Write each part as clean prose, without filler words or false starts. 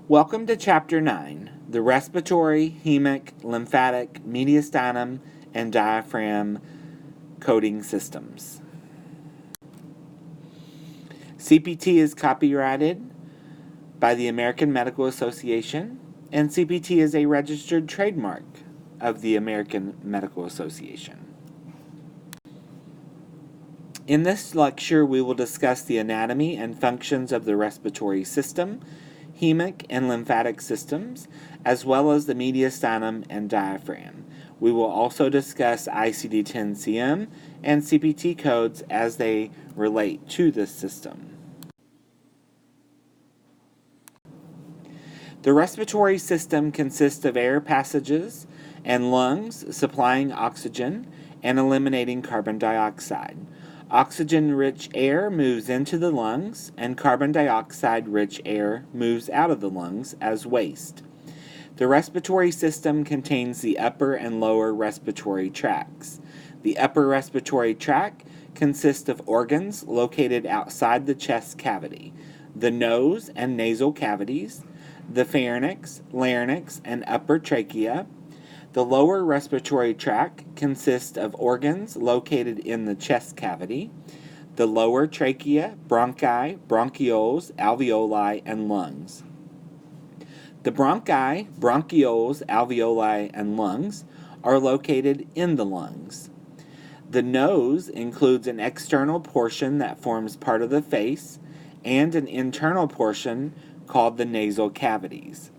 Welcome to Chapter 9, the respiratory, hemic, lymphatic, mediastinum, and diaphragm coding systems. CPT is copyrighted by the American Medical Association, and CPT is a registered trademark of the American Medical Association. In this lecture, we will discuss the anatomy and functions of the respiratory system, hemic and lymphatic systems, as well as the mediastinum and diaphragm. We will also discuss ICD-10-CM and CPT codes as they relate to this system. The respiratory system consists of air passages and lungs supplying oxygen and eliminating carbon dioxide. Oxygen-rich air moves into the lungs, and carbon dioxide-rich air moves out of the lungs as waste. The respiratory system contains the upper and lower respiratory tracts. The upper respiratory tract consists of organs located outside the chest cavity, the nose and nasal cavities, the pharynx, larynx, and upper trachea. The lower respiratory tract consists of organs located in the chest cavity, the lower trachea, bronchi, bronchioles, alveoli, and lungs. The bronchi, bronchioles, alveoli, and lungs are located in the lungs. The nose includes an external portion that forms part of the face and an internal portion called the nasal cavities.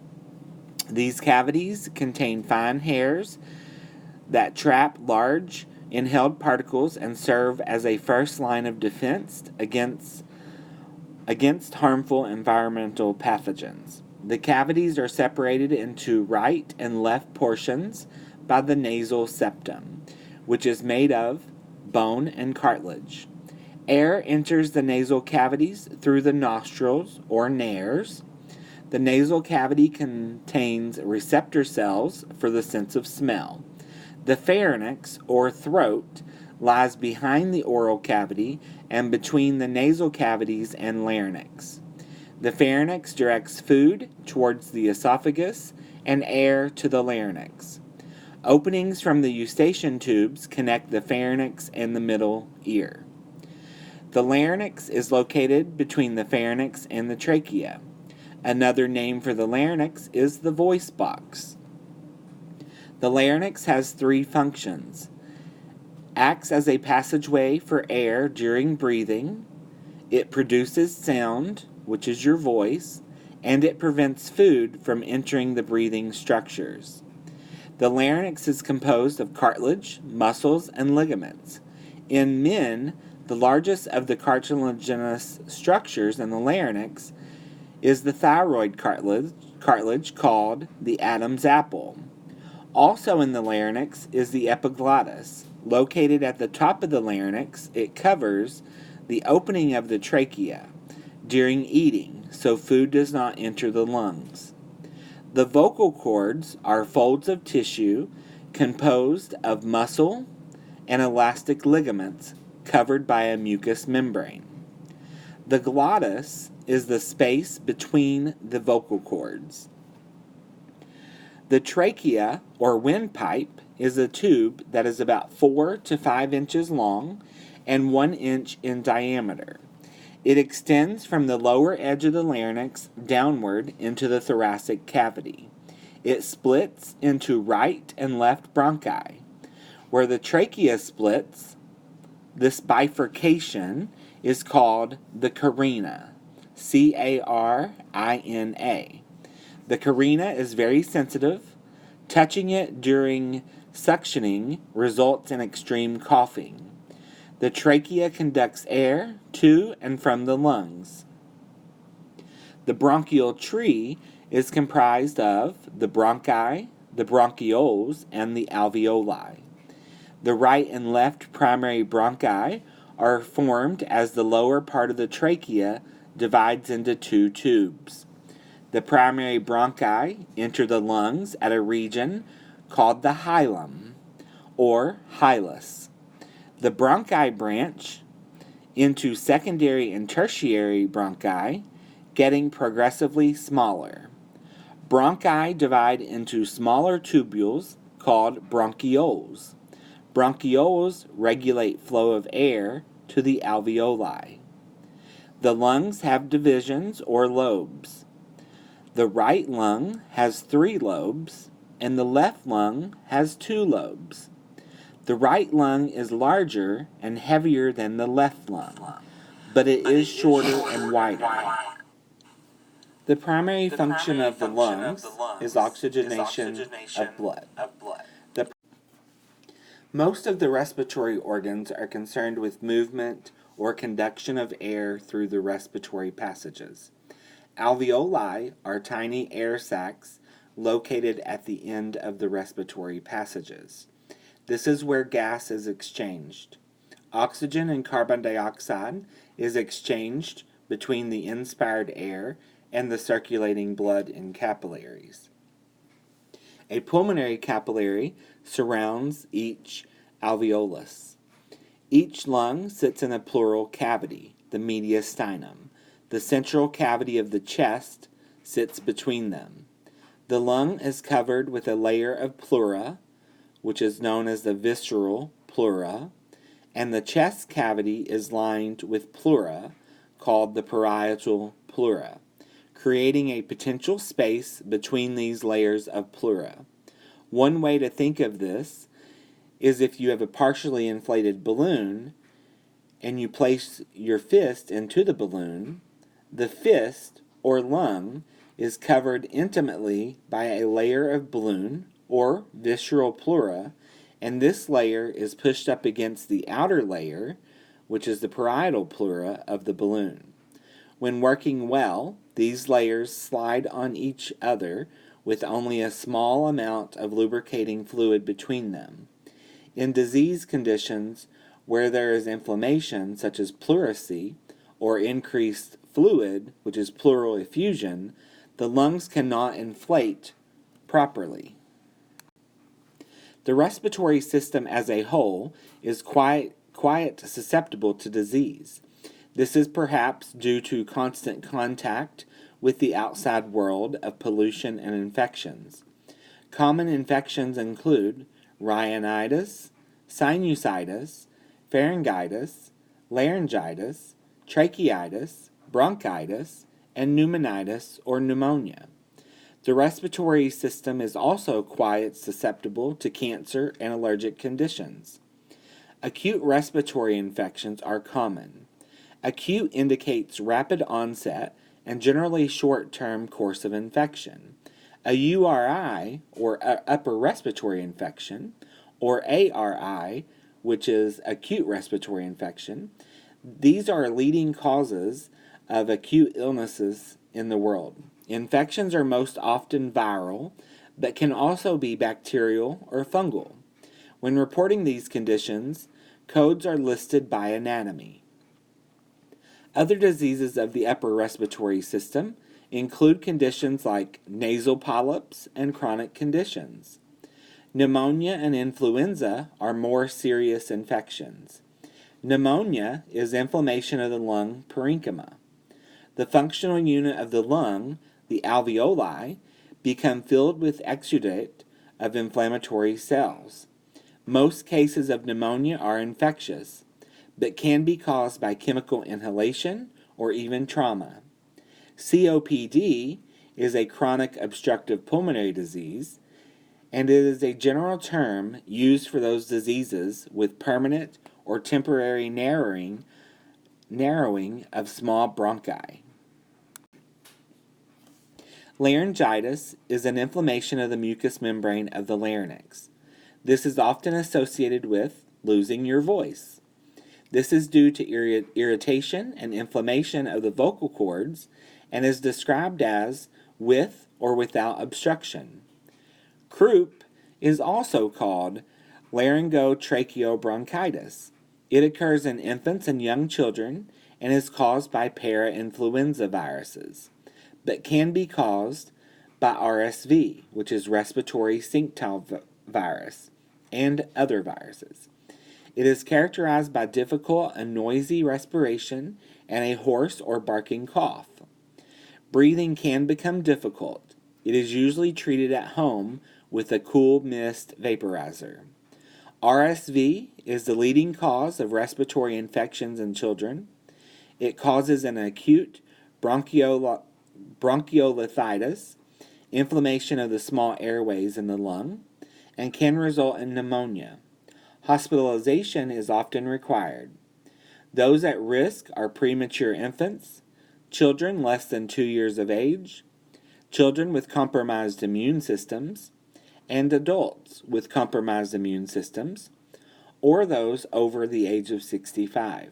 These cavities contain fine hairs that trap large inhaled particles and serve as a first line of defense against harmful environmental pathogens. The cavities are separated into right and left portions by the nasal septum, which is made of bone and cartilage. Air enters the nasal cavities through the nostrils or nares. The nasal cavity contains receptor cells for the sense of smell. The pharynx, or throat, lies behind the oral cavity and between the nasal cavities and larynx. The pharynx directs food towards the esophagus and air to the larynx. Openings from the eustachian tubes connect the pharynx and the middle ear. The larynx is located between the pharynx and the trachea. Another name for the larynx is the voice box. The larynx has three functions. Acts as a passageway for air during breathing. It produces sound, which is your voice, and it prevents food from entering the breathing structures. The larynx is composed of cartilage, muscles, and ligaments. In men, the largest of the cartilaginous structures in the larynx is the thyroid cartilage called the Adam's apple. Also in the larynx is the epiglottis. Located at the top of the larynx, it covers the opening of the trachea during eating, so food does not enter the lungs. The vocal cords are folds of tissue composed of muscle and elastic ligaments covered by a mucous membrane. The glottis is the space between the vocal cords. The trachea, or windpipe, is a tube that is about 4 to 5 inches long and 1 inch in diameter. It extends from the lower edge of the larynx downward into the thoracic cavity. It splits into right and left bronchi. Where the trachea splits, this bifurcation is called the carina. C-A-R-I-N-A. The carina is very sensitive. Touching it during suctioning results in extreme coughing. The trachea conducts air to and from the lungs. The bronchial tree is comprised of the bronchi, the bronchioles, and the alveoli. The right and left primary bronchi are formed as the lower part of the trachea divides into two tubes. The primary bronchi enter the lungs at a region called the hilum, or hilus. The bronchi branch into secondary and tertiary bronchi, getting progressively smaller. Bronchi divide into smaller tubules called bronchioles. Bronchioles regulate flow of air to the alveoli. The lungs have divisions or lobes. The right lung has 3 lobes, and the left lung has 2 lobes. The right lung is larger and heavier than the left lung, but it is shorter and wider. The primary function of the lungs is oxygenation of blood. Most of the respiratory organs are concerned with movement or conduction of air through the respiratory passages. Alveoli are tiny air sacs located at the end of the respiratory passages. This is where gas is exchanged. Oxygen and carbon dioxide is exchanged between the inspired air and the circulating blood in capillaries. A pulmonary capillary surrounds each alveolus. Each lung sits in a pleural cavity, the mediastinum. The central cavity of the chest sits between them. The lung is covered with a layer of pleura, which is known as the visceral pleura, and the chest cavity is lined with pleura, called the parietal pleura, creating a potential space between these layers of pleura. One way to think of this is if you have a partially inflated balloon and you place your fist into the balloon, the fist, or lung, is covered intimately by a layer of balloon, or visceral pleura, and this layer is pushed up against the outer layer, which is the parietal pleura of the balloon. When working well, these layers slide on each other with only a small amount of lubricating fluid between them. In disease conditions where there is inflammation, such as pleurisy, or increased fluid, which is pleural effusion, the lungs cannot inflate properly. The respiratory system as a whole is quite susceptible to disease. This is perhaps due to constant contact with the outside world of pollution and infections. Common infections include rhinitis, sinusitis, pharyngitis, laryngitis, tracheitis, bronchitis, and pneumonitis or pneumonia. The respiratory system is also quite susceptible to cancer and allergic conditions. Acute respiratory infections are common. Acute indicates rapid onset and generally short-term course of infection. A URI, or upper respiratory infection, or ARI, which is acute respiratory infection, these are leading causes of acute illnesses in the world. Infections are most often viral, but can also be bacterial or fungal. When reporting these conditions, codes are listed by anatomy. Other diseases of the upper respiratory system include conditions like nasal polyps and chronic conditions. Pneumonia and influenza are more serious infections. Pneumonia is inflammation of the lung parenchyma. The functional unit of the lung, the alveoli, become filled with exudate of inflammatory cells. Most cases of pneumonia are infectious, but can be caused by chemical inhalation or even trauma. COPD is a chronic obstructive pulmonary disease, and it is a general term used for those diseases with permanent or temporary narrowing of small bronchi. Laryngitis is an inflammation of the mucous membrane of the larynx. This is often associated with losing your voice. This is due to irritation and inflammation of the vocal cords and is described as with or without obstruction. Croup is also called laryngotracheobronchitis. It occurs in infants and young children and is caused by parainfluenza viruses, but can be caused by RSV, which is respiratory syncytial virus, and other viruses. It is characterized by difficult and noisy respiration and a hoarse or barking cough. Breathing can become difficult. It is usually treated at home with a cool mist vaporizer. RSV is the leading cause of respiratory infections in children. It causes an acute bronchiolitis, inflammation of the small airways in the lung, and can result in pneumonia. Hospitalization is often required. Those at risk are premature infants, children less than 2 years of age, children with compromised immune systems, and adults with compromised immune systems, or those over the age of 65.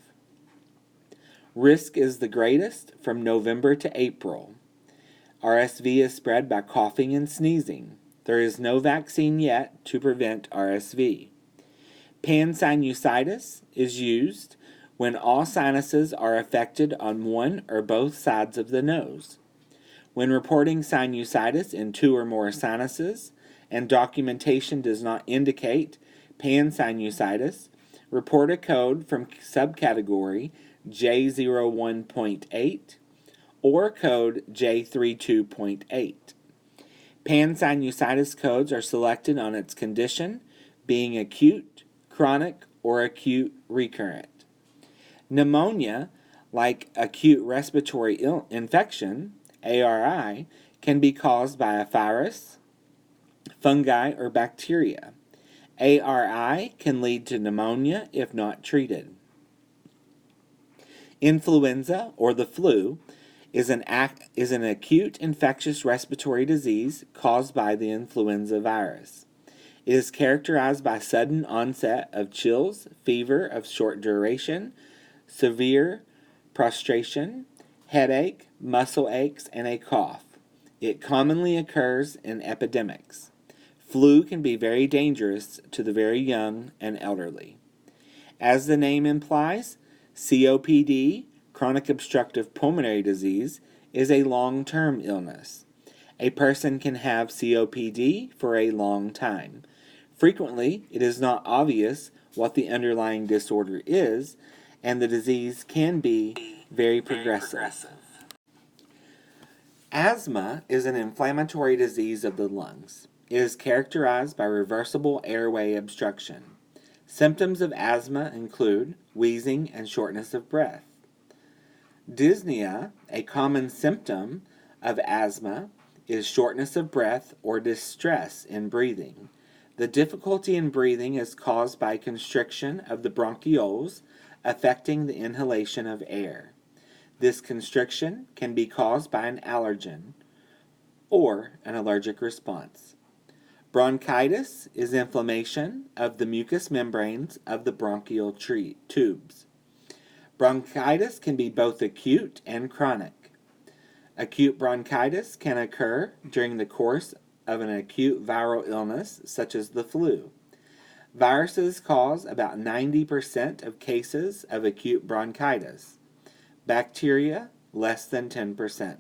Risk is the greatest from November to April. RSV is spread by coughing and sneezing. There is no vaccine yet to prevent RSV. Pansinusitis is used when all sinuses are affected on one or both sides of the nose. When reporting sinusitis in 2 or more sinuses and documentation does not indicate pansinusitis, report a code from subcategory J01.8 or code J32.8. Pansinusitis codes are selected on its condition, being acute, chronic, or acute recurrent. Pneumonia, like acute respiratory infection, ARI, can be caused by a virus, fungi, or bacteria. ARI can lead to pneumonia if not treated. Influenza, or the flu, is an acute infectious respiratory disease caused by the influenza virus. It is characterized by sudden onset of chills, fever of short duration, severe prostration, headache, muscle aches, and a cough. It commonly occurs in epidemics. Flu can be very dangerous to the very young and elderly. As the name implies, COPD, chronic obstructive pulmonary disease, is a long-term illness. A person can have COPD for a long time. Frequently, it is not obvious what the underlying disorder is, and the disease can be very progressive. Asthma is an inflammatory disease of the lungs. It is characterized by reversible airway obstruction. Symptoms of asthma include wheezing and shortness of breath. Dyspnea, a common symptom of asthma, is shortness of breath or distress in breathing. The difficulty in breathing is caused by constriction of the bronchioles, affecting the inhalation of air. This constriction can be caused by an allergen or an allergic response. Bronchitis is inflammation of the mucous membranes of the bronchial tubes. Bronchitis can be both acute and chronic. Acute bronchitis can occur during the course of an acute viral illness such as the flu. Viruses cause about 90% of cases of acute bronchitis. Bacteria, less than 10%.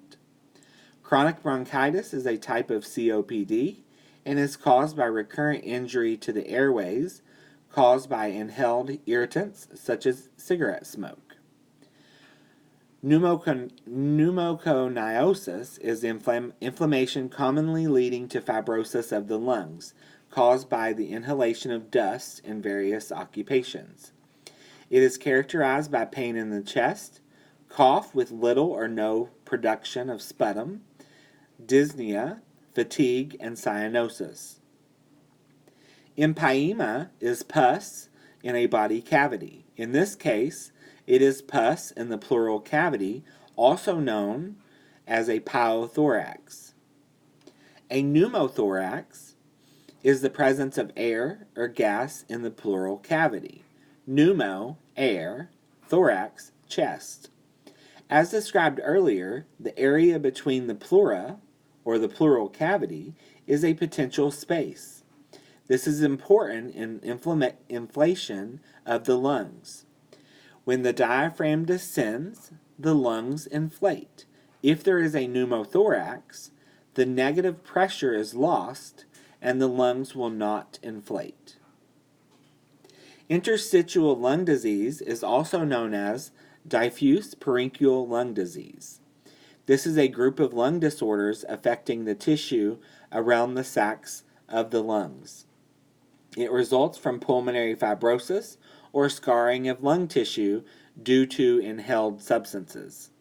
Chronic bronchitis is a type of COPD and is caused by recurrent injury to the airways caused by inhaled irritants such as cigarette smoke. Pneumoconiosis is inflammation commonly leading to fibrosis of the lungs, caused by the inhalation of dust in various occupations. It is characterized by pain in the chest, cough with little or no production of sputum, dyspnea, fatigue, and cyanosis. Empyema is pus in a body cavity. In this case, it is pus in the pleural cavity, also known as a pyothorax. A pneumothorax is the presence of air or gas in the pleural cavity. Pneumo, air, thorax, chest. As described earlier, the area between the pleura, or the pleural cavity, is a potential space. This is important in inflation of the lungs. When the diaphragm descends, the lungs inflate. If there is a pneumothorax, the negative pressure is lost and the lungs will not inflate. Interstitial lung disease is also known as diffuse laryngeal lung disease. This is a group of lung disorders affecting the tissue around the sacs of the lungs. It results from pulmonary fibrosis or scarring of lung tissue due to inhaled substances.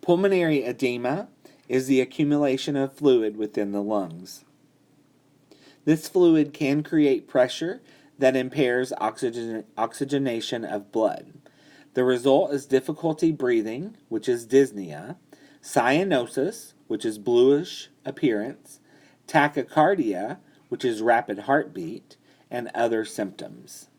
Pulmonary edema is the accumulation of fluid within the lungs. This fluid can create pressure that impairs oxygenation of blood. The result is difficulty breathing, which is dyspnea, cyanosis, which is bluish appearance, tachycardia, which is rapid heartbeat, and other symptoms.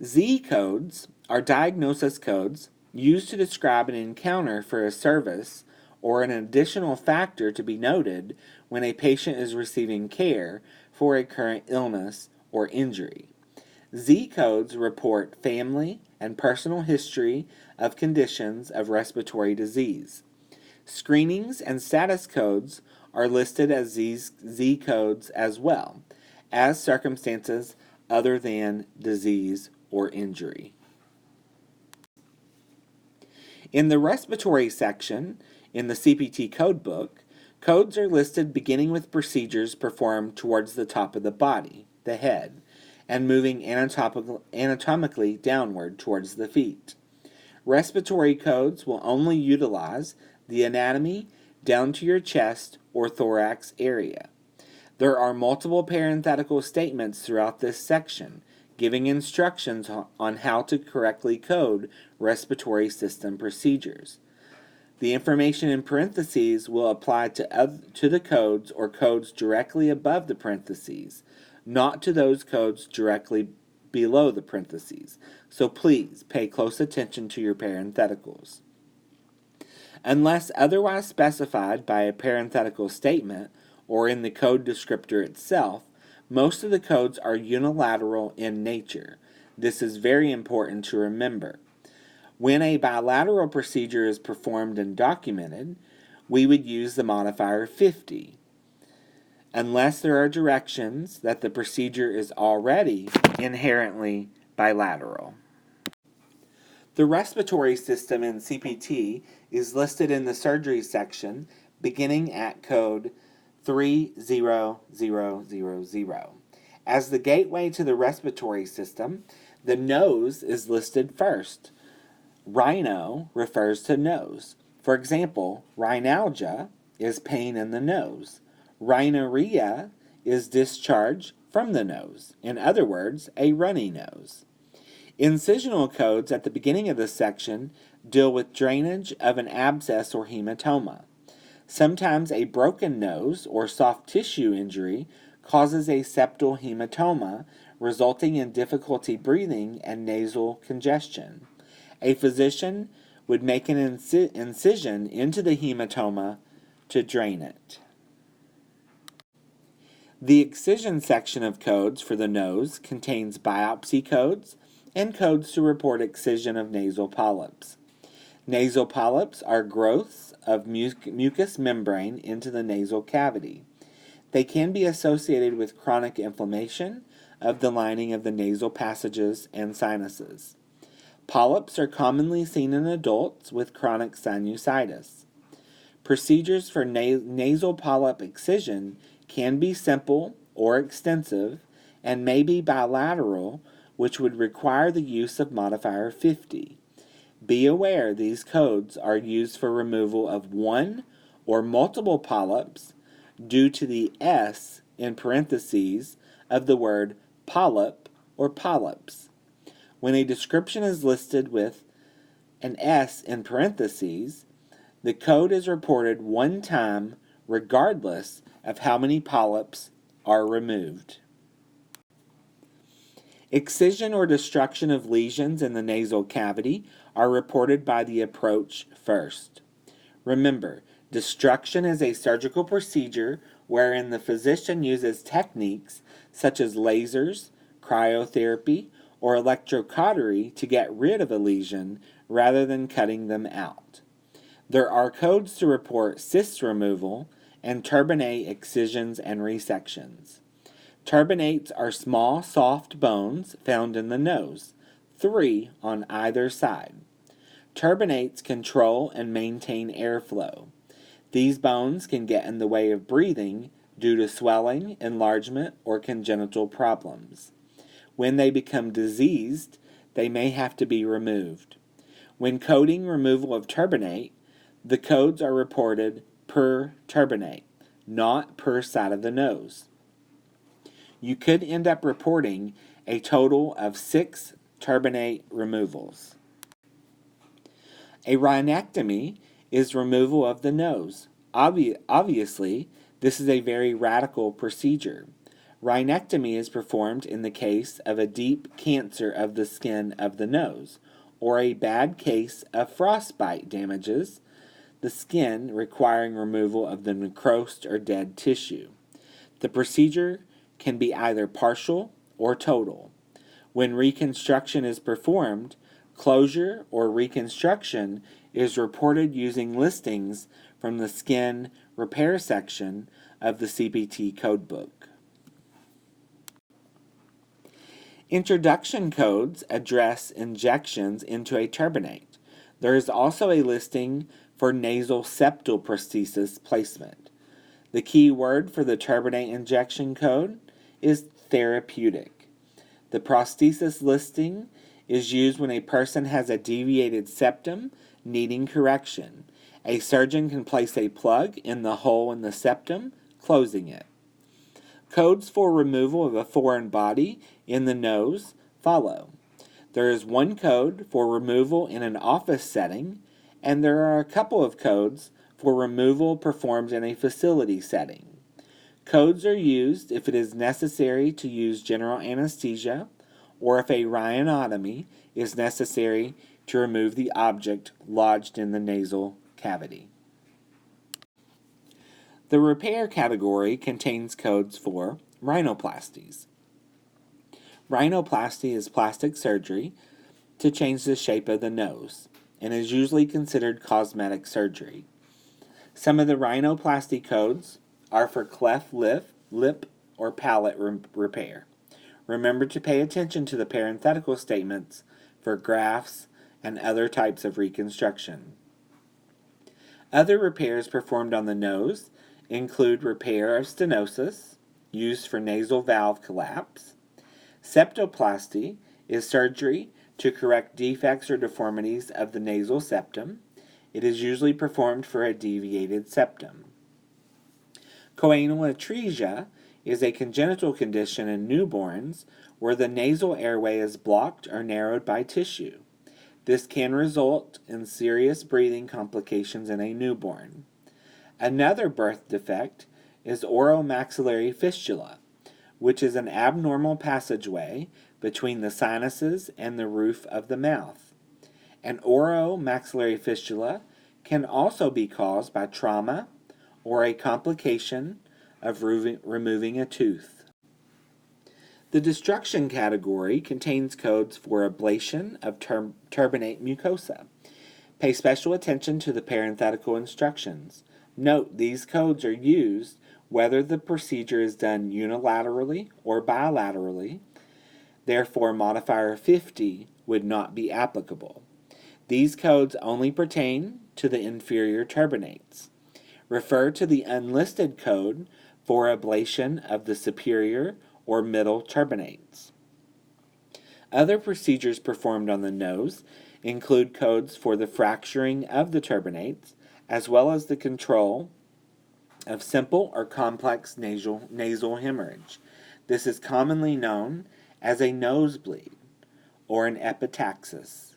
Z codes are diagnosis codes used to describe an encounter for a service or an additional factor to be noted when a patient is receiving care for a current illness or injury. Z codes report family and personal history of conditions of respiratory disease. Screenings and status codes are listed as Z codes as well, as circumstances other than disease or injury. In the respiratory section in the CPT code book, codes are listed beginning with procedures performed towards the top of the body, the head, and moving anatomically downward towards the feet. Respiratory codes will only utilize the anatomy down to your chest or thorax area. There are multiple parenthetical statements throughout this section, giving instructions on how to correctly code respiratory system procedures. The information in parentheses will apply to the codes or codes directly above the parentheses, not to those codes directly below the parentheses. So please pay close attention to your parentheticals. Unless otherwise specified by a parenthetical statement or in the code descriptor itself, most of the codes are unilateral in nature. This is very important to remember. When a bilateral procedure is performed and documented, we would use the modifier 50, unless there are directions that the procedure is already inherently bilateral. The respiratory system in CPT is listed in the surgery section beginning at code 30000. As the gateway to the respiratory system, the nose is listed first. Rhino refers to nose. For example, rhinalgia is pain in the nose. Rhinorrhea is discharge from the nose. In other words, a runny nose. Incisional codes at the beginning of this section deal with drainage of an abscess or hematoma. Sometimes a broken nose or soft tissue injury causes a septal hematoma, resulting in difficulty breathing and nasal congestion. A physician would make an incision into the hematoma to drain it. The excision section of codes for the nose contains biopsy codes and codes to report excision of nasal polyps. Nasal polyps are growths of mucous membrane into the nasal cavity. They can be associated with chronic inflammation of the lining of the nasal passages and sinuses. Polyps are commonly seen in adults with chronic sinusitis. Procedures for nasal polyp excision can be simple or extensive and may be bilateral, which would require the use of modifier 50. Be aware these codes are used for removal of one or multiple polyps due to the S in parentheses of the word polyp or polyps. When a description is listed with an S in parentheses, the code is reported one time regardless of how many polyps are removed. Excision or destruction of lesions in the nasal cavity are reported by the approach first. Remember, destruction is a surgical procedure wherein the physician uses techniques such as lasers, cryotherapy, or electrocautery to get rid of a lesion rather than cutting them out. There are codes to report cyst removal and turbinate excisions and resections. Turbinates are small, soft bones found in the nose, 3 on either side. Turbinates control and maintain airflow. These bones can get in the way of breathing due to swelling, enlargement, or congenital problems. When they become diseased, they may have to be removed. When coding removal of turbinate, the codes are reported per turbinate, not per side of the nose. You could end up reporting a total of 6 turbinate removals. A rhinectomy is removal of the nose. Obviously, this is a very radical procedure. Rhinectomy is performed in the case of a deep cancer of the skin of the nose, or a bad case of frostbite damages the skin, requiring removal of the necrosed or dead tissue. The procedure can be either partial or total. When reconstruction is performed, closure or reconstruction is reported using listings from the skin repair section of the CPT codebook. Introduction codes address injections into a turbinate. There is also a listing for nasal septal prosthesis placement. The key word for the turbinate injection code is therapeutic. The prosthesis listing is used when a person has a deviated septum needing correction. A surgeon can place a plug in the hole in the septum, closing it. Codes for removal of a foreign body in the nose follow. There is one code for removal in an office setting, and there are a couple of codes for removal performed in a facility setting. Codes are used if it is necessary to use general anesthesia, or if a rhinotomy is necessary to remove the object lodged in the nasal cavity. The repair category contains codes for rhinoplasties. Rhinoplasty is plastic surgery to change the shape of the nose and is usually considered cosmetic surgery. Some of the rhinoplasty codes are for cleft lip or palate repair. Remember to pay attention to the parenthetical statements for grafts and other types of reconstruction. Other repairs performed on the nose include repair of stenosis, used for nasal valve collapse. Septoplasty is surgery to correct defects or deformities of the nasal septum. It is usually performed for a deviated septum. Choanal atresia is a congenital condition in newborns where the nasal airway is blocked or narrowed by tissue. This can result in serious breathing complications in a newborn. Another birth defect is oromaxillary fistula, which is an abnormal passageway between the sinuses and the roof of the mouth. An oromaxillary fistula can also be caused by trauma or a complication of removing a tooth. The destruction category contains codes for ablation of turbinate mucosa. Pay special attention to the parenthetical instructions. Note these codes are used whether the procedure is done unilaterally or bilaterally. Therefore, modifier 50 would not be applicable. These codes only pertain to the inferior turbinates. Refer to the unlisted code for ablation of the superior or middle turbinates. Other procedures performed on the nose include codes for the fracturing of the turbinates, as well as the control of simple or complex nasal hemorrhage. This is commonly known as a nosebleed or an epistaxis.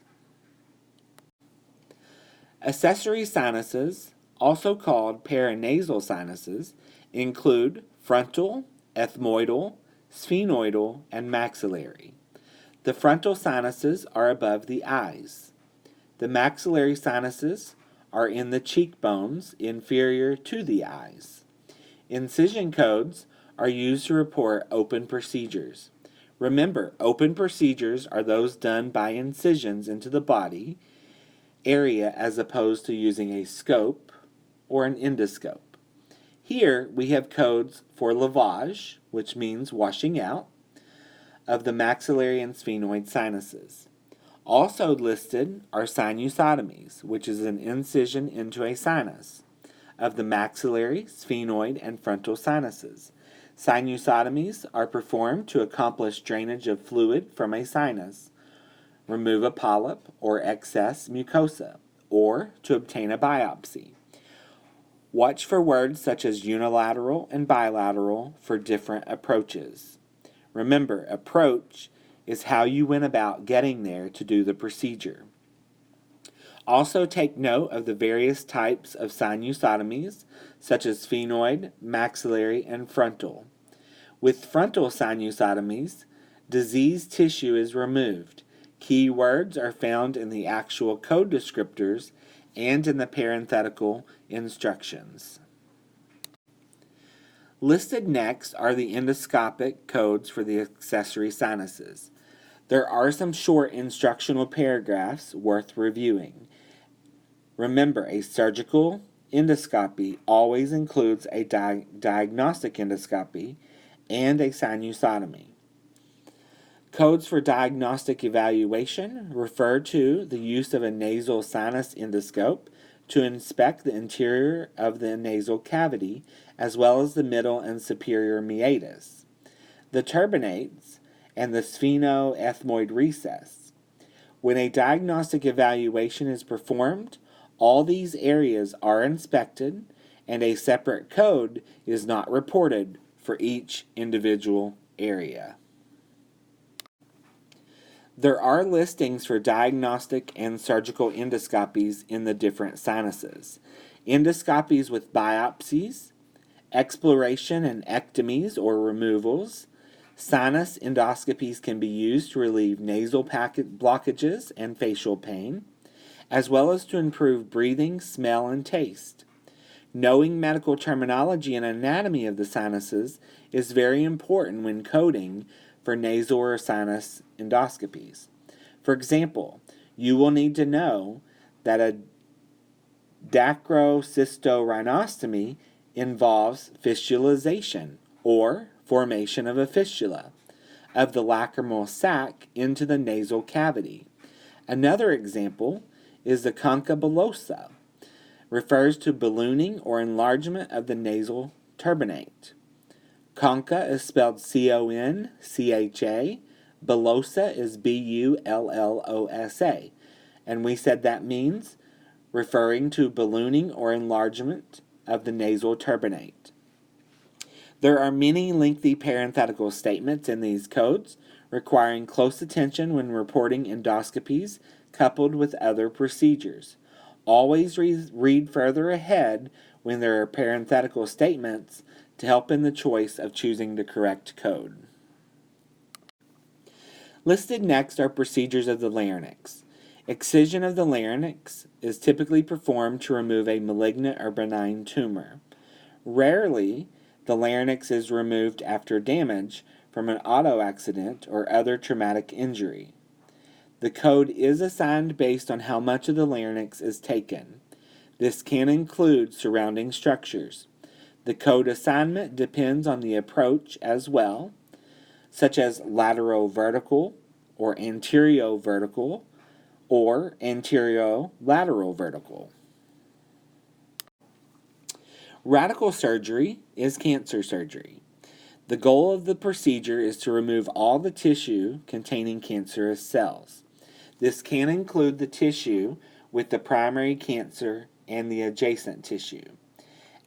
Accessory sinuses, also called paranasal sinuses, include frontal, ethmoidal, sphenoidal, and maxillary. The frontal sinuses are above the eyes. The maxillary sinuses are in the cheekbones inferior to the eyes. Incision codes are used to report open procedures. Remember, open procedures are those done by incisions into the body area as opposed to using a scope or an endoscope. Here we have codes for lavage, which means washing out, of the maxillary and sphenoid sinuses. Also listed are sinusotomies, which is an incision into a sinus, of the maxillary, sphenoid, and frontal sinuses. Sinusotomies are performed to accomplish drainage of fluid from a sinus, remove a polyp or excess mucosa, or to obtain a biopsy. Watch for words such as unilateral and bilateral for different approaches. Remember, approach is how you went about getting there to do the procedure. Also take note of the various types of sinusotomies, such as sphenoid, maxillary, and frontal. With frontal sinusotomies, diseased tissue is removed. Key words are found in the actual code descriptors and in the parenthetical instructions. Listed next are the endoscopic codes for the accessory sinuses. There are some short instructional paragraphs worth reviewing. Remember, a surgical endoscopy always includes a diagnostic endoscopy and a sinusotomy. Codes for diagnostic evaluation refer to the use of a nasal sinus endoscope to inspect the interior of the nasal cavity as well as the middle and superior meatus, the turbinates, and the sphenoethmoid recess. When a diagnostic evaluation is performed, all these areas are inspected and a separate code is not reported for each individual area. There are listings for diagnostic and surgical endoscopies in the different sinuses. Endoscopies with biopsies, exploration and ectomies or removals. Sinus endoscopies can be used to relieve nasal blockages and facial pain, as well as to improve breathing, smell, and taste. Knowing medical terminology and anatomy of the sinuses is very important when coding for nasal or sinus endoscopies. For example, you will need to know that a dacrocystorhinostomy involves fistulization, or formation of a fistula, of the lacrimal sac into the nasal cavity. Another example is the concha bullosa, refers to ballooning or enlargement of the nasal turbinate. Concha is spelled C-O-N-C-H-A. Bullosa is B-U-L-L-O-S-A. And we said that means referring to ballooning or enlargement of the nasal turbinate. There are many lengthy parenthetical statements in these codes, requiring close attention when reporting endoscopies coupled with other procedures. Always read further ahead when there are parenthetical statements to help in the choice of choosing the correct code. Listed next are procedures of the larynx. Excision of the larynx is typically performed to remove a malignant or benign tumor. Rarely, the larynx is removed after damage from an auto accident or other traumatic injury. The code is assigned based on how much of the larynx is taken. This can include surrounding structures. The code assignment depends on the approach as well, such as lateral-vertical or anterior-vertical or anterior-lateral-vertical. Radical surgery is cancer surgery. The goal of the procedure is to remove all the tissue containing cancerous cells. This can include the tissue with the primary cancer and the adjacent tissue.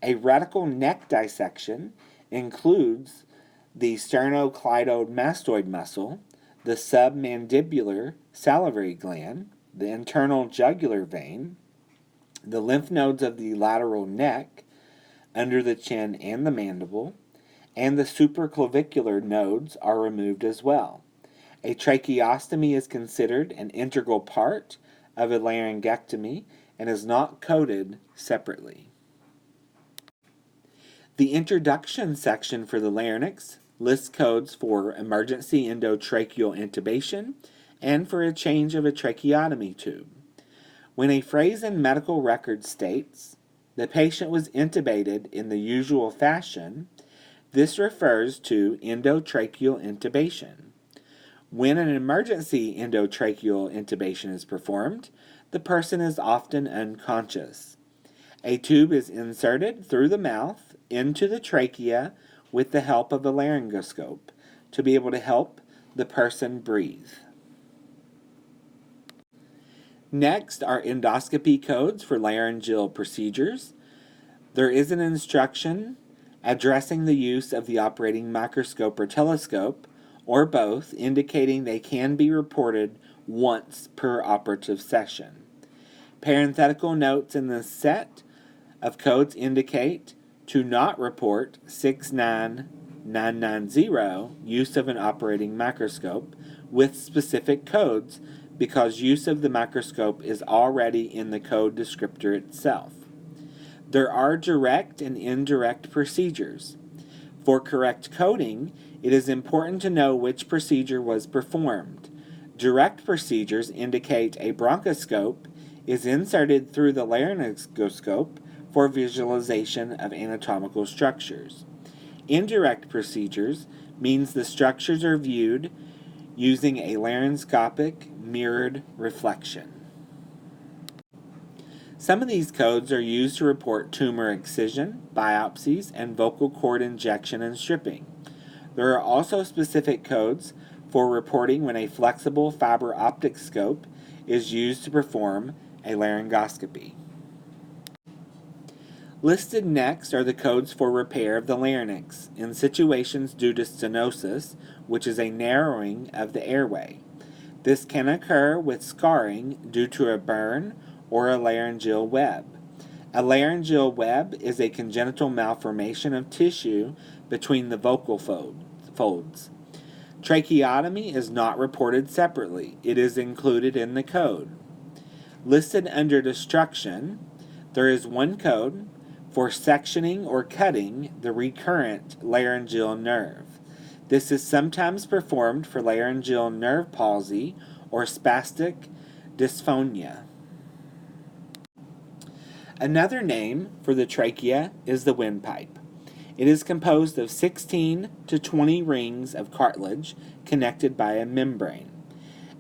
A radical neck dissection includes the sternocleidomastoid muscle, the submandibular salivary gland, the internal jugular vein, the lymph nodes of the lateral neck, under the chin and the mandible, and the supraclavicular nodes are removed as well. A tracheostomy is considered an integral part of a laryngectomy and is not coded separately. The introduction section for the larynx lists codes for emergency endotracheal intubation and for a change of a tracheotomy tube. When a phrase in medical records states, the patient was intubated in the usual fashion, this refers to endotracheal intubation. When an emergency endotracheal intubation is performed, the person is often unconscious. A tube is inserted through the mouth into the trachea with the help of a laryngoscope to be able to help the person breathe. Next are endoscopy codes for laryngeal procedures. There is an instruction addressing the use of the operating microscope or telescope, or both, indicating they can be reported once per operative session. Parenthetical notes in this set of codes indicate to not report 69990 use of an operating microscope with specific codes because use of the microscope is already in the code descriptor itself. There are direct and indirect procedures. For correct coding, it is important to know which procedure was performed. Direct procedures indicate a bronchoscope is inserted through the laryngoscope for visualization of anatomical structures. Indirect procedures means the structures are viewed using a laryngoscopic mirrored reflection. Some of these codes are used to report tumor excision, biopsies, and vocal cord injection and stripping. There are also specific codes for reporting when a flexible fiber optic scope is used to perform a laryngoscopy. Listed next are the codes for repair of the larynx in situations due to stenosis, which is a narrowing of the airway. This can occur with scarring due to a burn or a laryngeal web. A laryngeal web is a congenital malformation of tissue between the vocal folds. Tracheotomy is not reported separately. It is included in the code. Listed under destruction, there is one code for sectioning or cutting the recurrent laryngeal nerve. This is sometimes performed for laryngeal nerve palsy or spastic dysphonia. Another name for the trachea is the windpipe. It is composed of 16 to 20 rings of cartilage connected by a membrane.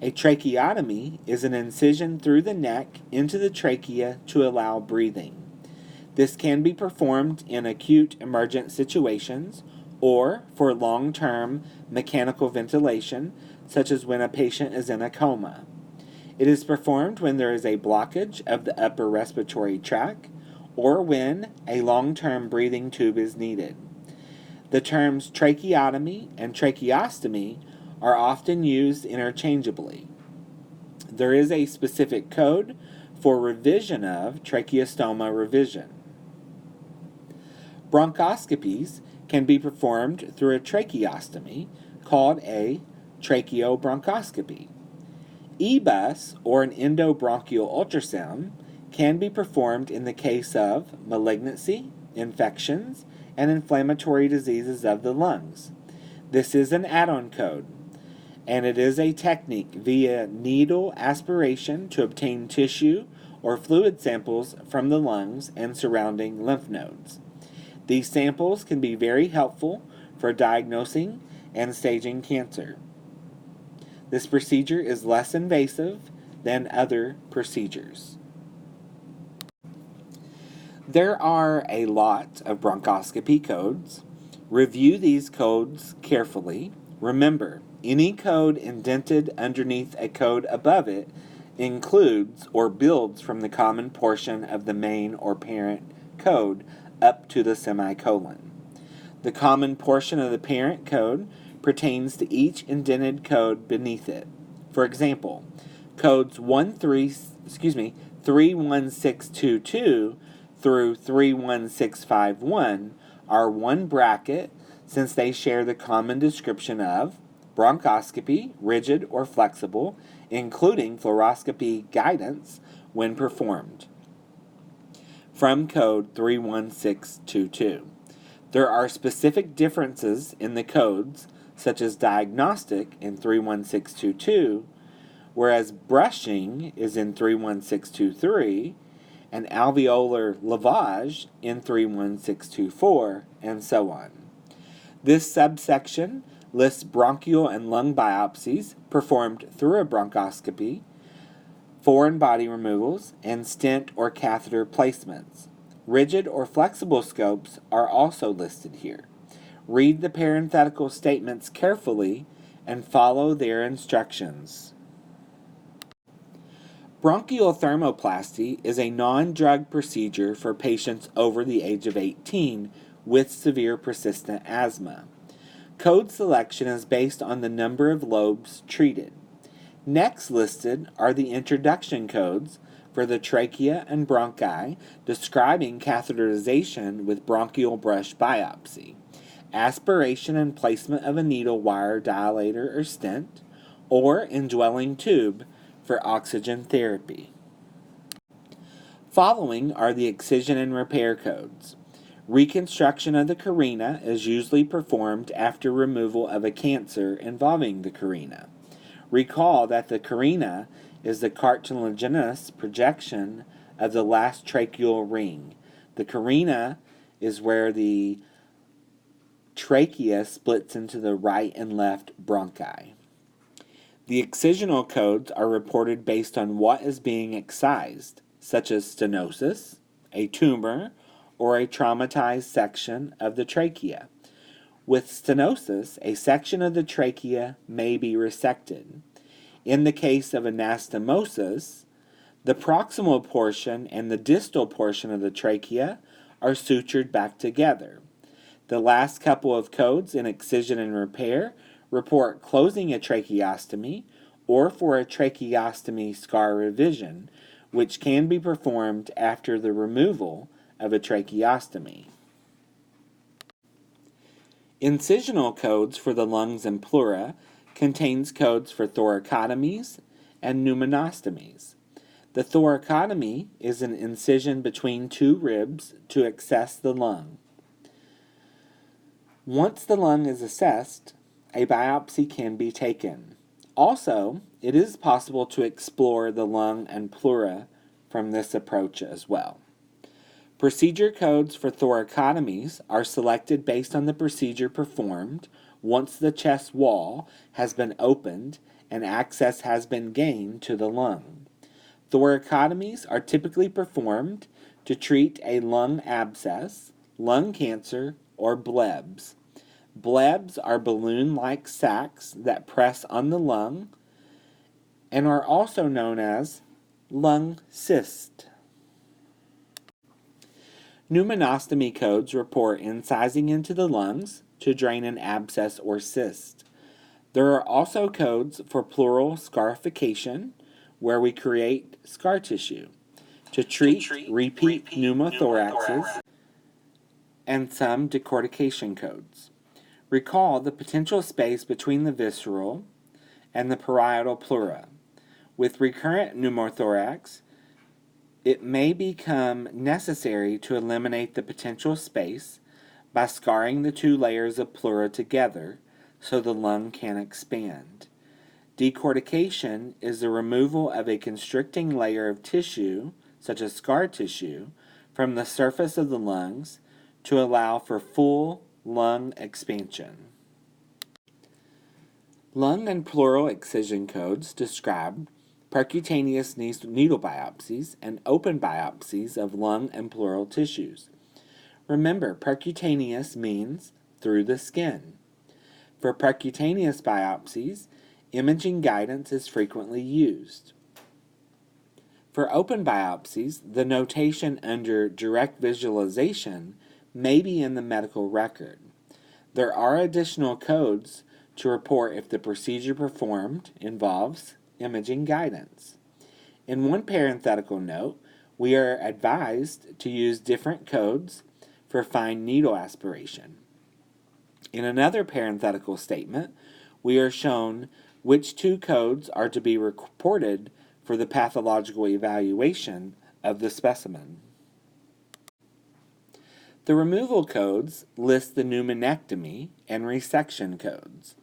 A tracheotomy is an incision through the neck into the trachea to allow breathing. This can be performed in acute emergent situations or for long-term mechanical ventilation, such as when a patient is in a coma. It is performed when there is a blockage of the upper respiratory tract or when a long-term breathing tube is needed. The terms tracheotomy and tracheostomy are often used interchangeably. There is a specific code for revision of tracheostoma revision. Bronchoscopies can be performed through a tracheostomy called a tracheobronchoscopy. EBUS, or an endobronchial ultrasound, can be performed in the case of malignancy, infections, and inflammatory diseases of the lungs. This is an add-on code, and it is a technique via needle aspiration to obtain tissue or fluid samples from the lungs and surrounding lymph nodes. These samples can be very helpful for diagnosing and staging cancer. This procedure is less invasive than other procedures. There are a lot of bronchoscopy codes. Review these codes carefully. Remember, any code indented underneath a code above it includes or builds from the common portion of the main or parent code up to the semicolon. The common portion of the parent code pertains to each indented code beneath it. For example, codes 31622 through 31651 are one bracket since they share the common description of bronchoscopy, rigid or flexible, including fluoroscopy guidance when performed. From code 31622. There are specific differences in the codes, such as diagnostic in 31622, whereas brushing is in 31623, and alveolar lavage in 31624, and so on. This subsection lists bronchial and lung biopsies performed through a bronchoscopy, foreign body removals, and stent or catheter placements. Rigid or flexible scopes are also listed here. Read the parenthetical statements carefully and follow their instructions. Bronchial thermoplasty is a non-drug procedure for patients over the age of 18 with severe persistent asthma. Code selection is based on the number of lobes treated. Next listed are the introduction codes for the trachea and bronchi describing catheterization with bronchial brush biopsy, aspiration and placement of a needle wire dilator or stent, or indwelling tube for oxygen therapy. Following are the excision and repair codes. Reconstruction of the carina is usually performed after removal of a cancer involving the carina. Recall that the carina is the cartilaginous projection of the last tracheal ring. The carina is where the trachea splits into the right and left bronchi. The excisional codes are reported based on what is being excised, such as stenosis, a tumor, or a traumatized section of the trachea. With stenosis, a section of the trachea may be resected. In the case of anastomosis, the proximal portion and the distal portion of the trachea are sutured back together. The last couple of codes in excision and repair report closing a tracheostomy or for a tracheostomy scar revision, which can be performed after the removal of a tracheostomy. Incisional codes for the lungs and pleura contains codes for thoracotomies and pneumonostomies. The thoracotomy is an incision between two ribs to access the lung. Once the lung is assessed, a biopsy can be taken. Also, it is possible to explore the lung and pleura from this approach as well. Procedure codes for thoracotomies are selected based on the procedure performed once the chest wall has been opened and access has been gained to the lung. Thoracotomies are typically performed to treat a lung abscess, lung cancer, or blebs. Blebs are balloon-like sacs that press on the lung and are also known as lung cyst. Pneumonostomy codes report incising into the lungs to drain an abscess or cyst. There are also codes for pleural scarification, where we create scar tissue, to treat repeat pneumothoraxes, and some decortication codes. Recall the potential space between the visceral and the parietal pleura. With recurrent pneumothorax, it may become necessary to eliminate the potential space by scarring the two layers of pleura together so the lung can expand. Decortication is the removal of a constricting layer of tissue, such as scar tissue, from the surface of the lungs to allow for full lung expansion. Lung and pleural excision codes describe percutaneous needle biopsies and open biopsies of lung and pleural tissues. Remember, percutaneous means through the skin. For percutaneous biopsies, imaging guidance is frequently used. For open biopsies, the notation under direct visualization may be in the medical record. There are additional codes to report if the procedure performed involves imaging guidance. In one parenthetical note, we are advised to use different codes for fine needle aspiration. In another parenthetical statement, we are shown which two codes are to be reported for the pathological evaluation of the specimen. The removal codes list the pneumonectomy and resection codes.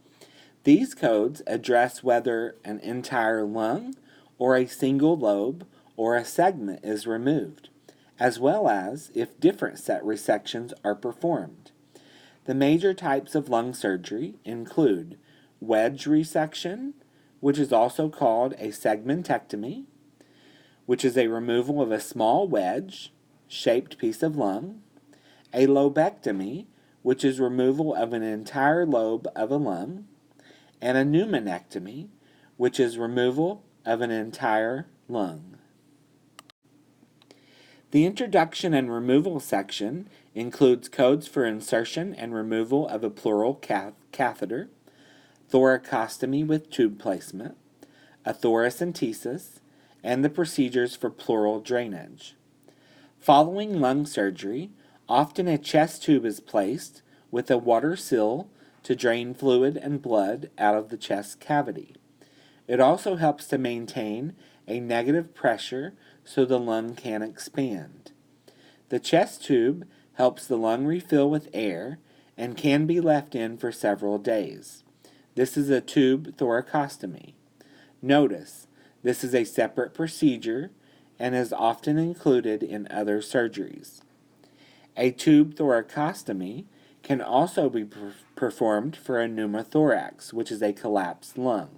These codes address whether an entire lung or a single lobe or a segment is removed, as well as if different set resections are performed. The major types of lung surgery include wedge resection, which is also called a segmentectomy, which is a removal of a small wedge-shaped piece of lung, a lobectomy, which is removal of an entire lobe of a lung, and a pneumonectomy, which is removal of an entire lung. The introduction and removal section includes codes for insertion and removal of a pleural catheter, thoracostomy with tube placement, a thoracentesis, and the procedures for pleural drainage. Following lung surgery, often a chest tube is placed with a water seal to drain fluid and blood out of the chest cavity. It also helps to maintain a negative pressure so the lung can expand. The chest tube helps the lung refill with air and can be left in for several days. This is a tube thoracostomy. Notice, this is a separate procedure and is often included in other surgeries. A tube thoracostomy can also be performed for a pneumothorax, which is a collapsed lung.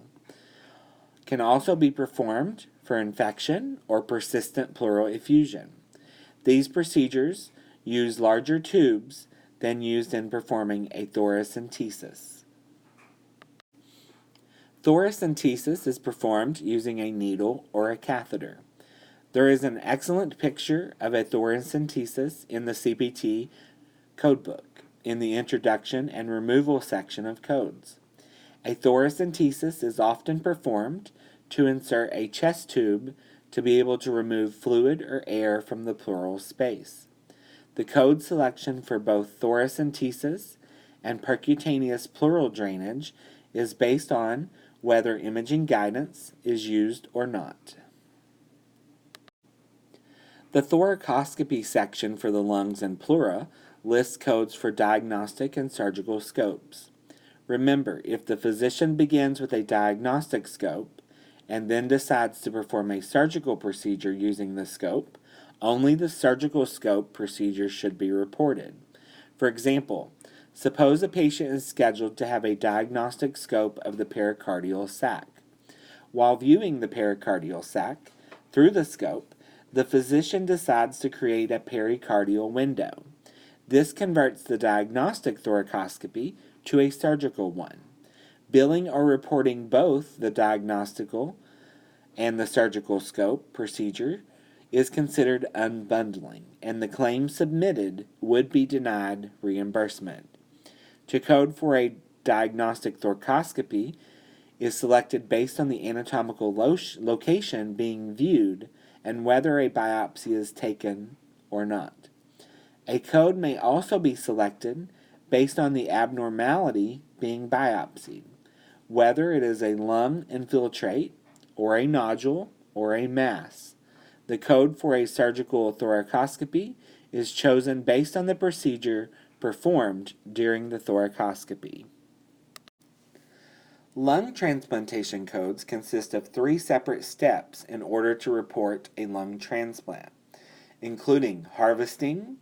Can also be performed for infection or persistent pleural effusion. These procedures use larger tubes than used in performing a thoracentesis. Thoracentesis is performed using a needle or a catheter. There is an excellent picture of a thoracentesis in the CPT codebook in the introduction and removal section of codes. A thoracentesis is often performed to insert a chest tube to be able to remove fluid or air from the pleural space. The code selection for both thoracentesis and percutaneous pleural drainage is based on whether imaging guidance is used or not. The thoracoscopy section for the lungs and pleura lists codes for diagnostic and surgical scopes. Remember, if the physician begins with a diagnostic scope and then decides to perform a surgical procedure using the scope, only the surgical scope procedure should be reported. For example, suppose a patient is scheduled to have a diagnostic scope of the pericardial sac. While viewing the pericardial sac through the scope, the physician decides to create a pericardial window. This converts the diagnostic thoracoscopy to a surgical one. Billing or reporting both the diagnostical and the surgical scope procedure is considered unbundling, and the claim submitted would be denied reimbursement. To code for a diagnostic thoracoscopy is selected based on the anatomical location being viewed and whether a biopsy is taken or not. A code may also be selected based on the abnormality being biopsied, whether it is a lung infiltrate or a nodule or a mass. The code for a surgical thoracoscopy is chosen based on the procedure performed during the thoracoscopy. Lung transplantation codes consist of 3 separate steps in order to report a lung transplant, including harvesting,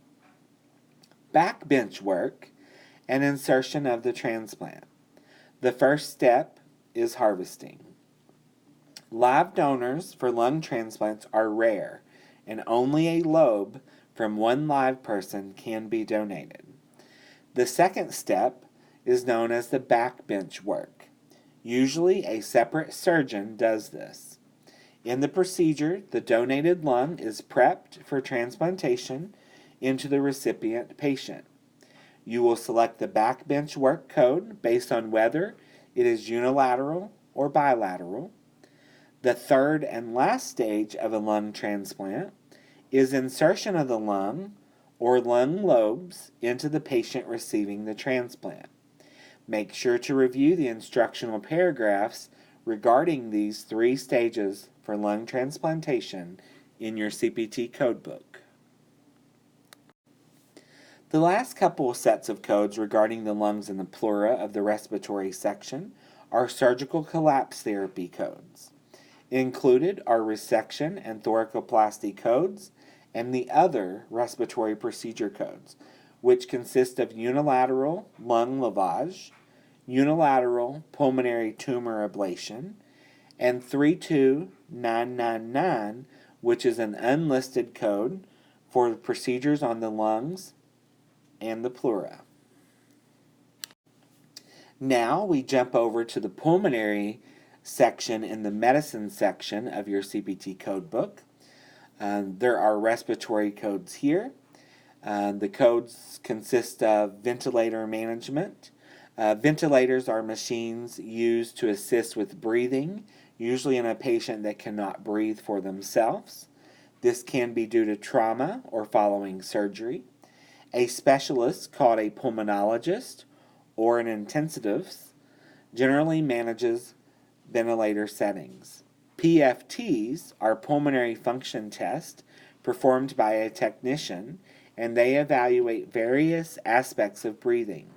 backbench work, and insertion of the transplant. The first step is harvesting. Live donors for lung transplants are rare, and only a lobe from one live person can be donated. The second step is known as the backbench work. Usually a separate surgeon does this. In the procedure, the donated lung is prepped for transplantation into the recipient patient. You will select the backbench work code based on whether it is unilateral or bilateral. The third and last stage of a lung transplant is insertion of the lung or lung lobes into the patient receiving the transplant. Make sure to review the instructional paragraphs regarding these 3 stages for lung transplantation in your CPT codebook. The last couple of sets of codes regarding the lungs and the pleura of the respiratory section are surgical collapse therapy codes. Included are resection and thoracoplasty codes and the other respiratory procedure codes, which consist of unilateral lung lavage, unilateral pulmonary tumor ablation, and 32999, which is an unlisted code for procedures on the lungs and the pleura. Now we jump over to the pulmonary section in the medicine section of your CPT code book. There are respiratory codes here. The codes consist of ventilator management. Ventilators are machines used to assist with breathing, usually in a patient that cannot breathe for themselves. This can be due to trauma or following surgery. A specialist called a pulmonologist or an intensivist generally manages ventilator settings. PFTs are pulmonary function tests performed by a technician, and they evaluate various aspects of breathing.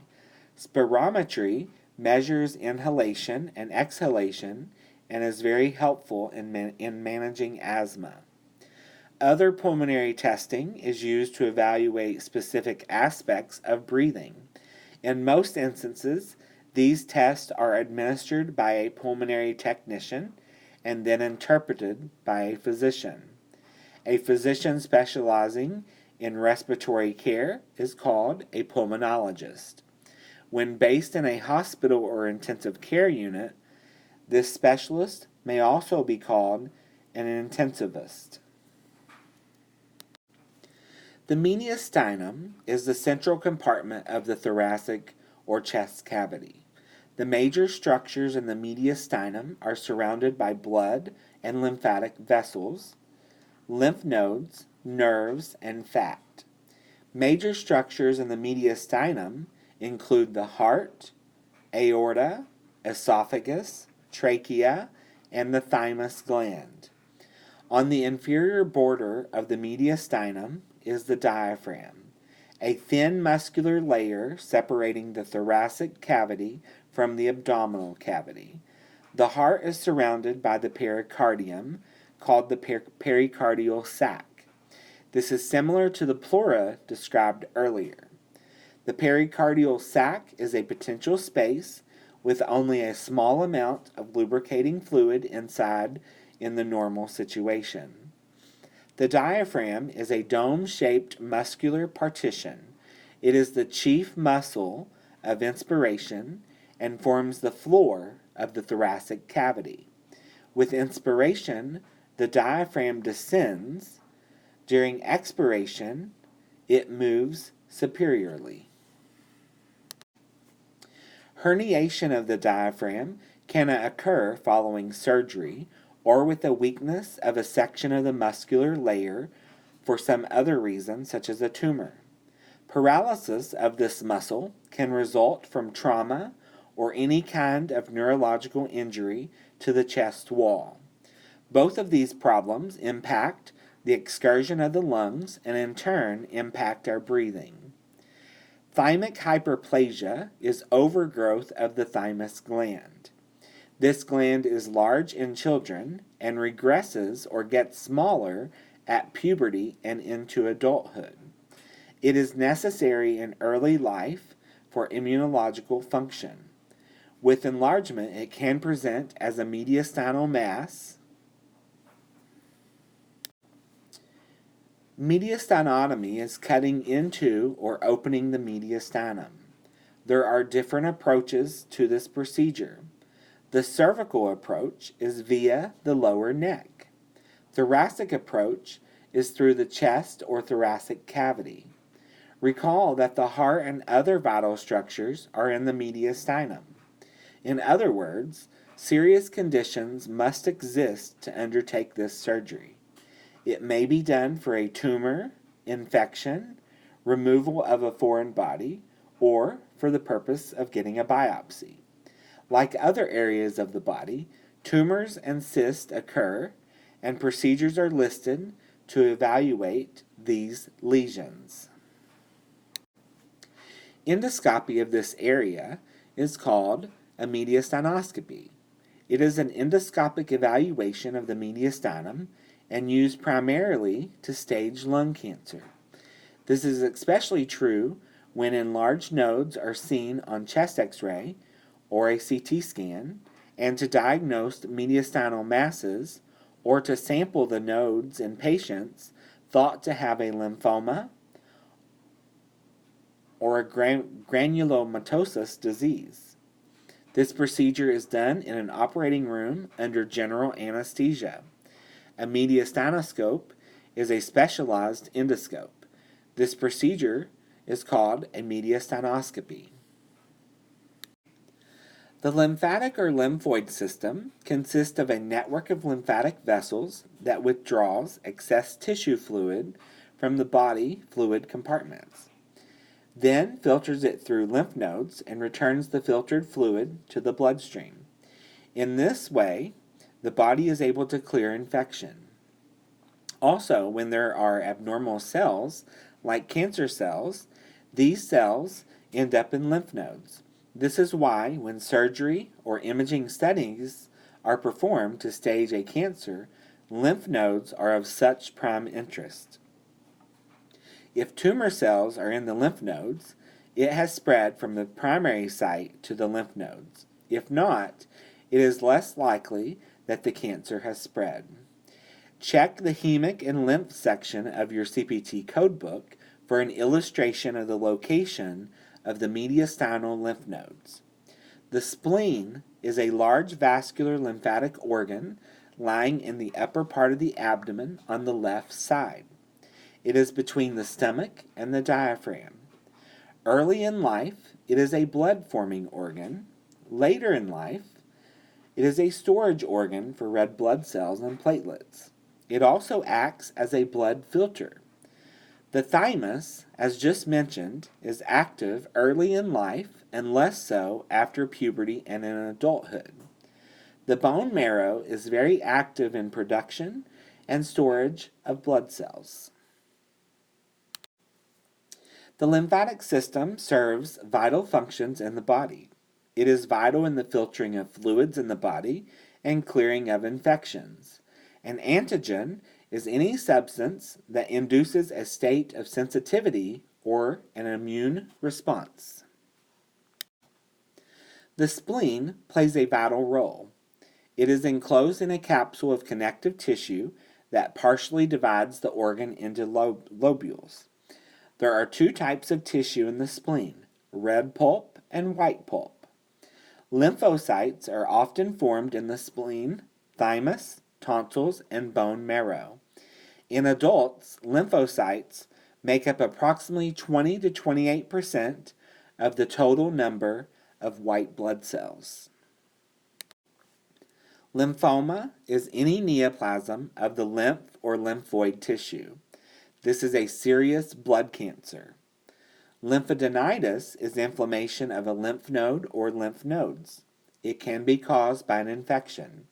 Spirometry measures inhalation and exhalation and is very helpful in managing asthma. Other pulmonary testing is used to evaluate specific aspects of breathing. In most instances, these tests are administered by a pulmonary technician and then interpreted by a physician. A physician specializing in respiratory care is called a pulmonologist. When based in a hospital or intensive care unit, this specialist may also be called an intensivist. The mediastinum is the central compartment of the thoracic or chest cavity. The major structures in the mediastinum are surrounded by blood and lymphatic vessels, lymph nodes, nerves, and fat. Major structures in the mediastinum include the heart, aorta, esophagus, trachea, and the thymus gland. On the inferior border of the mediastinum is the diaphragm, a thin muscular layer separating the thoracic cavity from the abdominal cavity. The heart is surrounded by the pericardium, called the pericardial sac. This is similar to the pleura described earlier. The pericardial sac is a potential space with only a small amount of lubricating fluid inside in the normal situation. The diaphragm is a dome-shaped muscular partition. It is the chief muscle of inspiration and forms the floor of the thoracic cavity. With inspiration, the diaphragm descends. During expiration, it moves superiorly. Herniation of the diaphragm can occur following surgery or with a weakness of a section of the muscular layer for some other reason, such as a tumor. Paralysis of this muscle can result from trauma or any kind of neurological injury to the chest wall. Both of these problems impact the excursion of the lungs and in turn impact our breathing. Thymic hyperplasia is overgrowth of the thymus gland. This gland is large in children and regresses or gets smaller at puberty and into adulthood. It is necessary in early life for immunological function. With enlargement, it can present as a mediastinal mass. Mediastinotomy is cutting into or opening the mediastinum. There are different approaches to this procedure. The cervical approach is via the lower neck. Thoracic approach is through the chest or thoracic cavity. Recall that the heart and other vital structures are in the mediastinum. In other words, serious conditions must exist to undertake this surgery. It may be done for a tumor, infection, removal of a foreign body, or for the purpose of getting a biopsy. Like other areas of the body, tumors and cysts occur, and procedures are listed to evaluate these lesions. Endoscopy of this area is called a mediastinoscopy. It is an endoscopic evaluation of the mediastinum and used primarily to stage lung cancer. This is especially true when enlarged nodes are seen on chest x-ray or a CT scan, and to diagnose mediastinal masses or to sample the nodes in patients thought to have a lymphoma or a granulomatosis disease. This procedure is done in an operating room under general anesthesia. A mediastinoscope is a specialized endoscope. This procedure is called a mediastinoscopy. The lymphatic or lymphoid system consists of a network of lymphatic vessels that withdraws excess tissue fluid from the body fluid compartments, then filters it through lymph nodes and returns the filtered fluid to the bloodstream. In this way, the body is able to clear infection. Also, when there are abnormal cells, like cancer cells, these cells end up in lymph nodes. This is why, when surgery or imaging studies are performed to stage a cancer, lymph nodes are of such prime interest. If tumor cells are in the lymph nodes, it has spread from the primary site to the lymph nodes. If not, it is less likely that the cancer has spread. Check the hemic and lymph section of your CPT codebook for an illustration of the location of the mediastinal lymph nodes. The spleen is a large vascular lymphatic organ lying in the upper part of the abdomen on the left side. It is between the stomach and the diaphragm. Early in life, it is a blood-forming organ. Later in life, it is a storage organ for red blood cells and platelets. It also acts as a blood filter. The thymus, as just mentioned, is active early in life and less so after puberty and in adulthood. The bone marrow is very active in production and storage of blood cells. The lymphatic system serves vital functions in the body. It is vital in the filtering of fluids in the body and clearing of infections. An antigen is any substance that induces a state of sensitivity or an immune response. The spleen plays a vital role. It is enclosed in a capsule of connective tissue that partially divides the organ into lobules. There are two types of tissue in the spleen, red pulp and white pulp. Lymphocytes are often formed in the spleen, thymus, tonsils, and bone marrow. In adults, lymphocytes make up approximately 20 to 28% of the total number of white blood cells. Lymphoma is any neoplasm of the lymph or lymphoid tissue. This is a serious blood cancer. Lymphadenitis is inflammation of a lymph node or lymph nodes. It can be caused by an infection.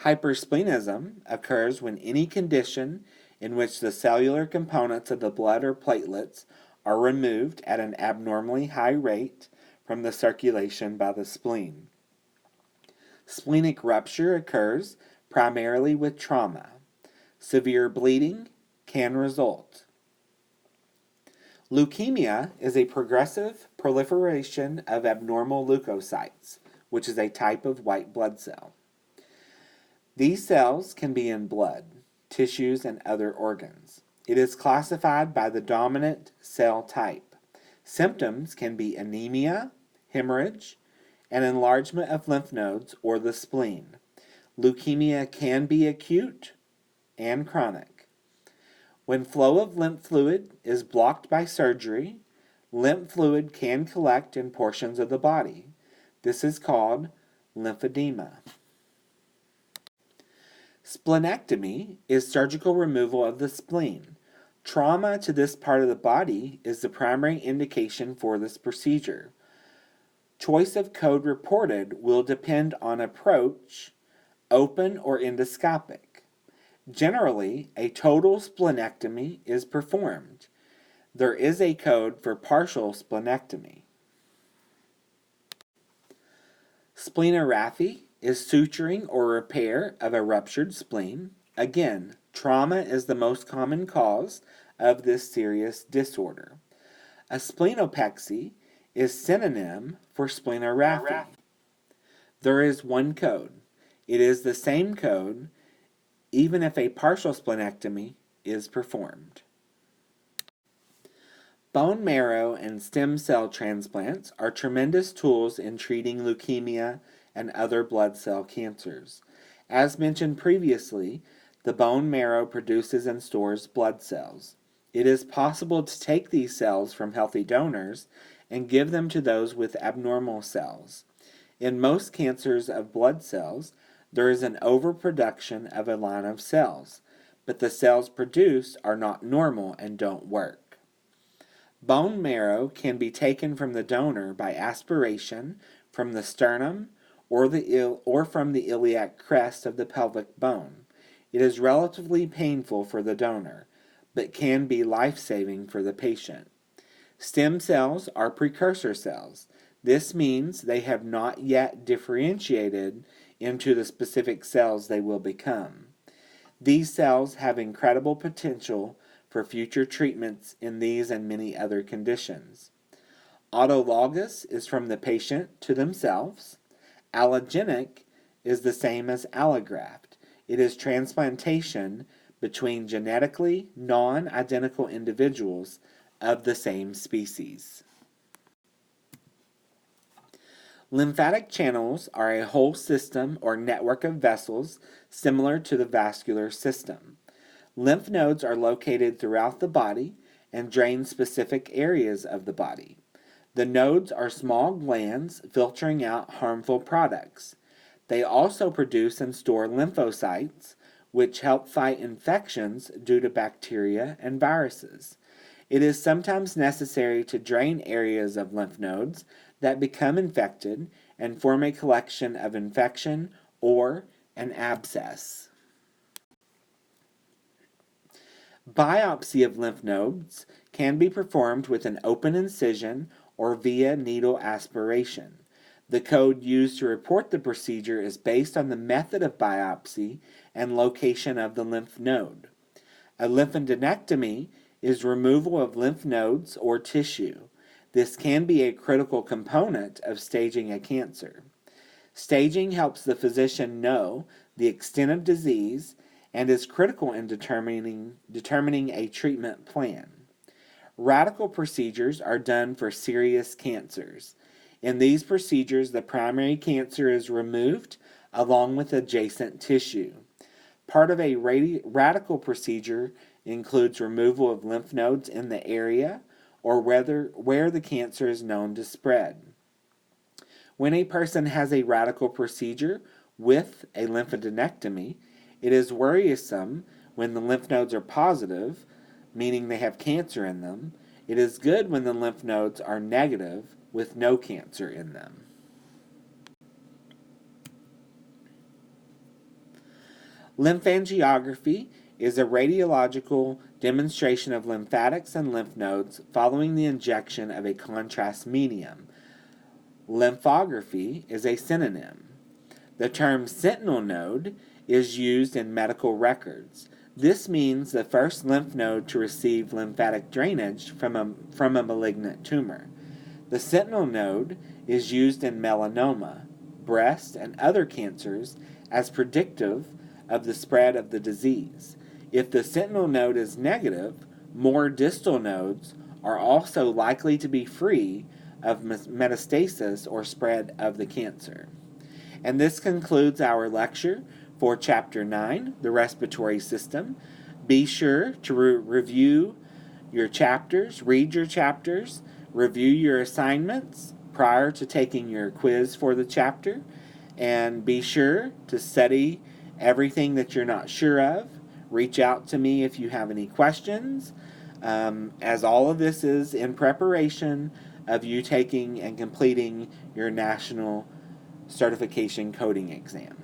Hypersplenism occurs when any condition in which the cellular components of the blood or platelets are removed at an abnormally high rate from the circulation by the spleen. Splenic rupture occurs primarily with trauma. Severe bleeding can result. Leukemia is a progressive proliferation of abnormal leukocytes, which is a type of white blood cell. These cells can be in blood, tissues, and other organs. It is classified by the dominant cell type. Symptoms can be anemia, hemorrhage, and enlargement of lymph nodes or the spleen. Leukemia can be acute and chronic. When flow of lymph fluid is blocked by surgery, lymph fluid can collect in portions of the body. This is called lymphedema. Splenectomy is surgical removal of the spleen. Trauma to this part of the body is the primary indication for this procedure. Choice of code reported will depend on approach, open or endoscopic. Generally, a total splenectomy is performed. There is a code for partial splenectomy. Splenography is suturing or repair of a ruptured spleen. Again, trauma is the most common cause of this serious disorder. A splenopexy is synonym for splenography. There is one code. It is the same code even if a partial splenectomy is performed. Bone marrow and stem cell transplants are tremendous tools in treating leukemia and other blood cell cancers. As mentioned previously, the bone marrow produces and stores blood cells. It is possible to take these cells from healthy donors and give them to those with abnormal cells. In most cancers of blood cells, there is an overproduction of a line of cells, but the cells produced are not normal and don't work. Bone marrow can be taken from the donor by aspiration from the sternum or from the iliac crest of the pelvic bone. It is relatively painful for the donor, but can be life-saving for the patient. Stem cells are precursor cells. This means they have not yet differentiated into the specific cells they will become. These cells have incredible potential for future treatments in these and many other conditions. Autologous is from the patient to themselves. Allogenic is the same as allograft. It is transplantation between genetically non-identical individuals of the same species. Lymphatic channels are a whole system or network of vessels similar to the vascular system. Lymph nodes are located throughout the body and drain specific areas of the body. The nodes are small glands filtering out harmful products. They also produce and store lymphocytes, which help fight infections due to bacteria and viruses. It is sometimes necessary to drain areas of lymph nodes that become infected and form a collection of infection or an abscess. Biopsy of lymph nodes can be performed with an open incision or via needle aspiration. The code used to report the procedure is based on the method of biopsy and location of the lymph node. A lymphadenectomy is removal of lymph nodes or tissue. This can be a critical component of staging a cancer. Staging helps the physician know the extent of disease and is critical in determining a treatment plan. Radical procedures are done for serious cancers. In these procedures, the primary cancer is removed along with adjacent tissue. Part of a radical procedure includes removal of lymph nodes in the area or where the cancer is known to spread. When a person has a radical procedure with a lymphadenectomy, it is worrisome when the lymph nodes are positive, meaning they have cancer in them. It is good when the lymph nodes are negative with no cancer in them. Lymphangiography is a radiological demonstration of lymphatics and lymph nodes following the injection of a contrast medium. Lymphography is a synonym. The term sentinel node is used in medical records. This means the first lymph node to receive lymphatic drainage from a malignant tumor. The sentinel node is used in melanoma, breast, and other cancers as predictive of the spread of the disease. If the sentinel node is negative, more distal nodes are also likely to be free of metastasis or spread of the cancer. And this concludes our lecture for Chapter 9, the respiratory system. Be sure to review your chapters, read your chapters, review your assignments prior to taking your quiz for the chapter, and be sure to study everything that you're not sure of. Reach out to me if you have any questions, as all of this is in preparation of you taking and completing your national certification coding exam.